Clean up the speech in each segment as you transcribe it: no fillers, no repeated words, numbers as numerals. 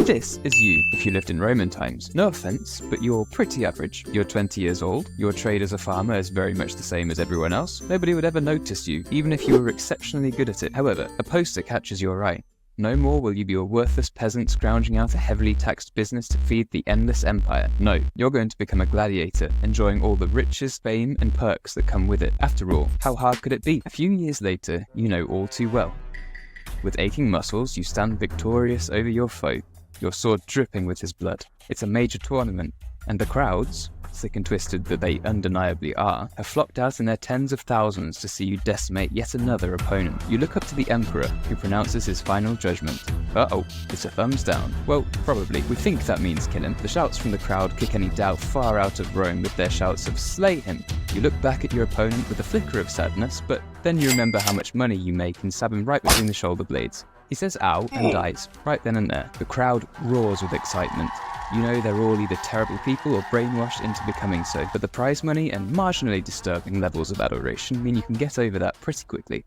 This is you if you lived in Roman times. No offense, but you're pretty average. You're 20 years old, your trade as a farmer is very much the same as everyone else. Nobody would ever notice you, even if you were exceptionally good at it. However, a poster catches your eye. No more will you be a worthless peasant scrounging out a heavily taxed business to feed the endless empire. No, you're going to become a gladiator, enjoying all the riches, fame, and perks that come with it. After all, how hard could it be? A few years later, you know all too well. With aching muscles, you stand victorious over your foe, your sword dripping with his blood. It's a major tournament, and the crowds, sick and twisted that they undeniably are, have flocked out in their tens of thousands to see you decimate yet another opponent. You look up to the Emperor, who pronounces his final judgment. Uh-oh, it's a thumbs down. Well, probably. We think that means kill him. The shouts from the crowd kick any doubt far out of Rome with their shouts of slay him. You look back at your opponent with a flicker of sadness, but then you remember how much money you make and stab him right between the shoulder blades. He says ow and dies, right then and there. The crowd roars with excitement. You know they're all either terrible people or brainwashed into becoming so, but the prize money and marginally disturbing levels of adoration mean you can get over that pretty quickly.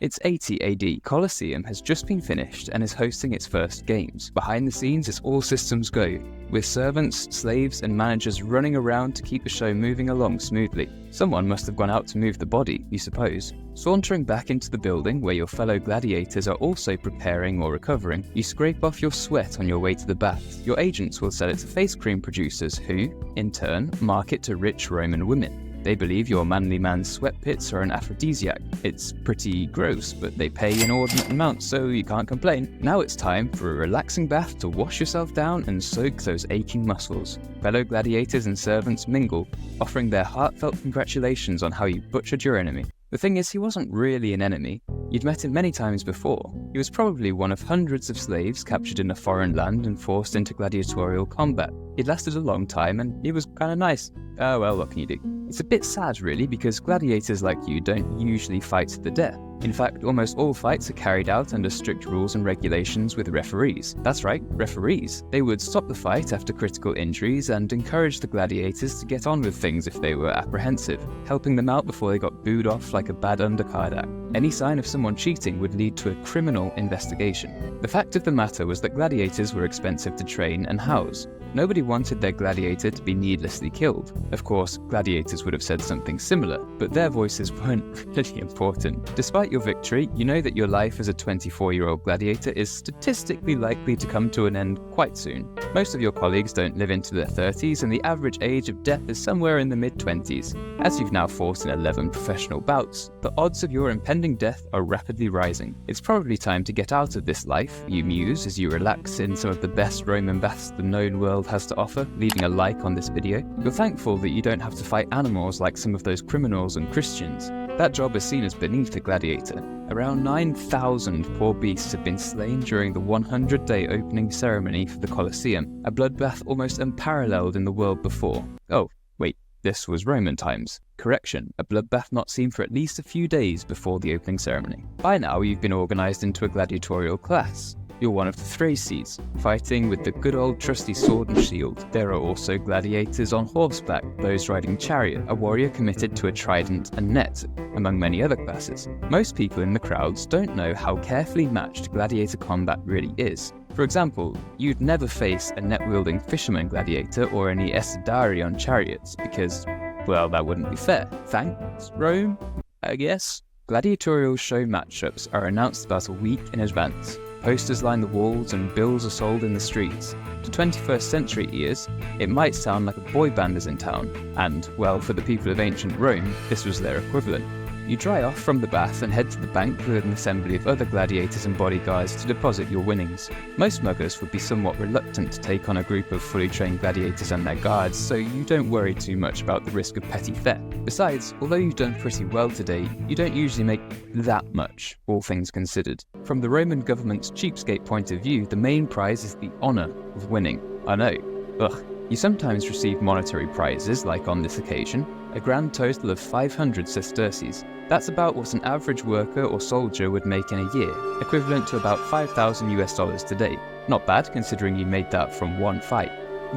It's 80 AD. Colosseum has just been finished and is hosting its first games. Behind the scenes, it's all systems go, with servants, slaves, and managers running around to keep the show moving along smoothly. Someone must have gone out to move the body, you suppose. Sauntering back into the building where your fellow gladiators are also preparing or recovering, you scrape off your sweat on your way to the bath. Your agents will sell it to face cream producers who, in turn, market to rich Roman women. They believe your manly man's sweat pits are an aphrodisiac. It's pretty gross, but they pay inordinate amounts, so you can't complain. Now it's time for a relaxing bath to wash yourself down and soak those aching muscles. Fellow gladiators and servants mingle, offering their heartfelt congratulations on how you butchered your enemy. The thing is, he wasn't really an enemy. You'd met him many times before. He was probably one of hundreds of slaves captured in a foreign land and forced into gladiatorial combat. He'd lasted a long time and he was kinda nice. Oh well, what can you do? It's a bit sad really, because gladiators like you don't usually fight to the death. In fact, almost all fights are carried out under strict rules and regulations with referees. That's right, referees. They would stop the fight after critical injuries and encourage the gladiators to get on with things if they were apprehensive, helping them out before they got booed off like a bad undercard act. Any sign of someone cheating would lead to a criminal investigation. The fact of the matter was that gladiators were expensive to train and house. Nobody wanted their gladiator to be needlessly killed. Of course, gladiators would have said something similar, but their voices weren't really important. Despite your victory, you know that your life as a 24-year-old gladiator is statistically likely to come to an end quite soon. Most of your colleagues don't live into their 30s, and the average age of death is somewhere in the mid-20s. As you've now fought in 11 professional bouts, the odds of your impending death are rapidly rising. It's probably time to get out of this life, you muse as you relax in some of the best Roman baths the known world has to offer, leaving a like on this video. You're thankful that you don't have to fight animals like some of those criminals and Christians. That job is seen as beneath a gladiator. Around 9,000 poor beasts have been slain during the 100-day opening ceremony for the Colosseum, a bloodbath almost unparalleled in the world before. Oh, wait, this was Roman times. Correction, a bloodbath not seen for at least a few days before the opening ceremony. By now, you've been organised into a gladiatorial class. You're one of the Thraces, fighting with the good old trusty sword and shield. There are also gladiators on horseback, those riding chariot, a warrior committed to a trident and net, among many other classes. Most people in the crowds don't know how carefully matched gladiator combat really is. For example, you'd never face a net-wielding fisherman gladiator or any Essedari on chariots, because, well, that wouldn't be fair. Thanks, Rome, I guess. Gladiatorial show matchups are announced about a week in advance. Posters line the walls and bills are sold in the streets. To 21st century ears, it might sound like a boy band is in town, and, well, for the people of ancient Rome, this was their equivalent. You dry off from the bath and head to the bank with an assembly of other gladiators and bodyguards to deposit your winnings. Most muggers would be somewhat reluctant to take on a group of fully trained gladiators and their guards, so you don't worry too much about the risk of petty theft. Besides, although you've done pretty well today, you don't usually make that much, all things considered. From the Roman government's cheapskate point of view, the main prize is the honour of winning. I know. Ugh. You sometimes receive monetary prizes, like on this occasion, a grand total of 500 sesterces. That's about what an average worker or soldier would make in a year, equivalent to about $5,000 today. Not bad considering you made that from one fight.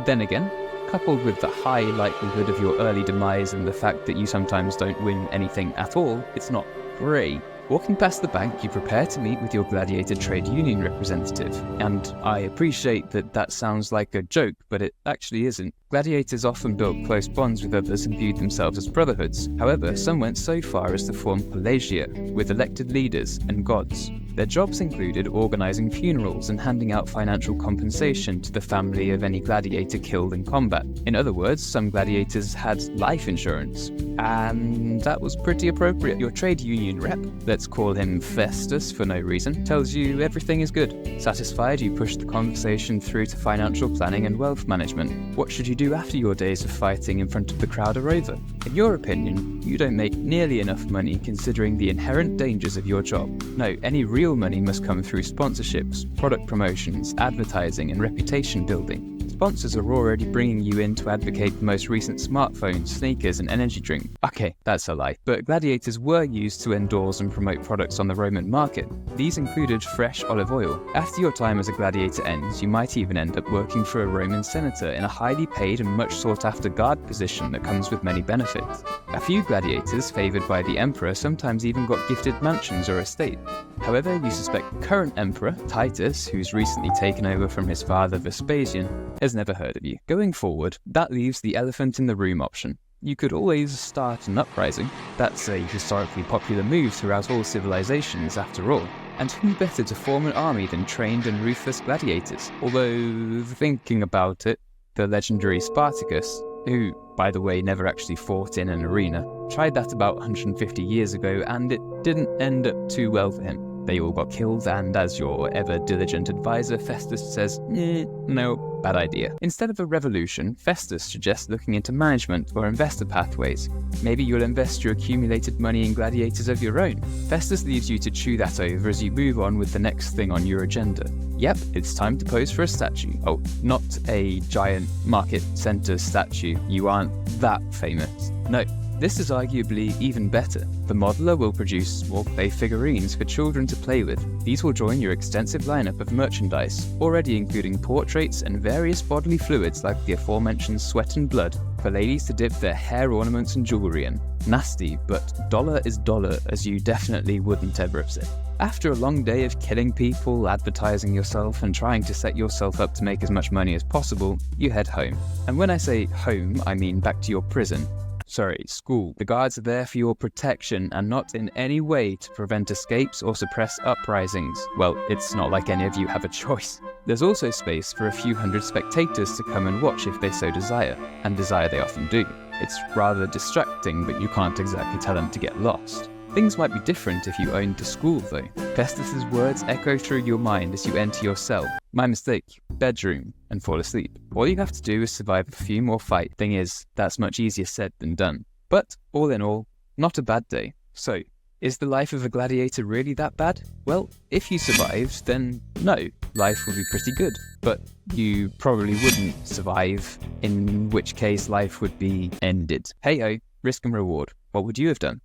Then again, coupled with the high likelihood of your early demise and the fact that you sometimes don't win anything at all, it's not great. Walking past the bank, you prepare to meet with your gladiator trade union representative. And I appreciate that that sounds like a joke, but it actually isn't. Gladiators often built close bonds with others and viewed themselves as brotherhoods. However, some went so far as to form collegia, with elected leaders and gods. Their jobs included organizing funerals and handing out financial compensation to the family of any gladiator killed in combat. In other words, some gladiators had life insurance. And that was pretty appropriate. Your trade union rep, let's call him Festus for no reason, tells you everything is good. Satisfied, you push the conversation through to financial planning and wealth management. What should you do after your days of fighting in front of the crowd are over? In your opinion, you don't make nearly enough money considering the inherent dangers of your job. No, any real money must come through sponsorships, product promotions, advertising, and reputation building. Sponsors are already bringing you in to advocate the most recent smartphones, sneakers, and energy drink. Okay, that's a lie. But gladiators were used to endorse and promote products on the Roman market. These included fresh olive oil. After your time as a gladiator ends, you might even end up working for a Roman senator in a highly paid and much sought after guard position that comes with many benefits. A few gladiators, favoured by the emperor, sometimes even got gifted mansions or estate. However, you suspect the current emperor, Titus, who's recently taken over from his father Vespasian, has never heard of you. Going forward, that leaves the elephant in the room option. You could always start an uprising. That's a historically popular move throughout all civilizations, after all. And who better to form an army than trained and ruthless gladiators? Although, thinking about it, the legendary Spartacus, who, by the way, never actually fought in an arena, tried that about 150 years ago, and it didn't end up too well for him. They all got killed, and as your ever-diligent advisor, Festus says, no, bad idea. Instead of a revolution, Festus suggests looking into management or investor pathways. Maybe you'll invest your accumulated money in gladiators of your own. Festus leaves you to chew that over as you move on with the next thing on your agenda. Yep, it's time to pose for a statue. Oh, not a giant market center statue. You aren't that famous. No. This is arguably even better. The modeler will produce small clay figurines for children to play with. These will join your extensive lineup of merchandise, already including portraits and various bodily fluids like the aforementioned sweat and blood for ladies to dip their hair ornaments and jewelry in. Nasty, but dollar is dollar, as you definitely wouldn't ever have said. After a long day of killing people, advertising yourself, and trying to set yourself up to make as much money as possible, you head home. And when I say home, I mean back to your prison. Sorry, school. The guards are there for your protection and not in any way to prevent escapes or suppress uprisings. Well, it's not like any of you have a choice. There's also space for a few hundred spectators to come and watch if they so desire, and desire they often do. It's rather distracting, but you can't exactly tell them to get lost. Things might be different if you owned the school, though. Festus's words echo through your mind as you enter your cell. My mistake. Bedroom. And fall asleep. All you have to do is survive a few more fights. Thing is, that's much easier said than done. But, all in all, not a bad day. So, is the life of a gladiator really that bad? Well, if you survived, then no, life would be pretty good. But you probably wouldn't survive, in which case life would be ended. Hey-ho, risk and reward. What would you have done?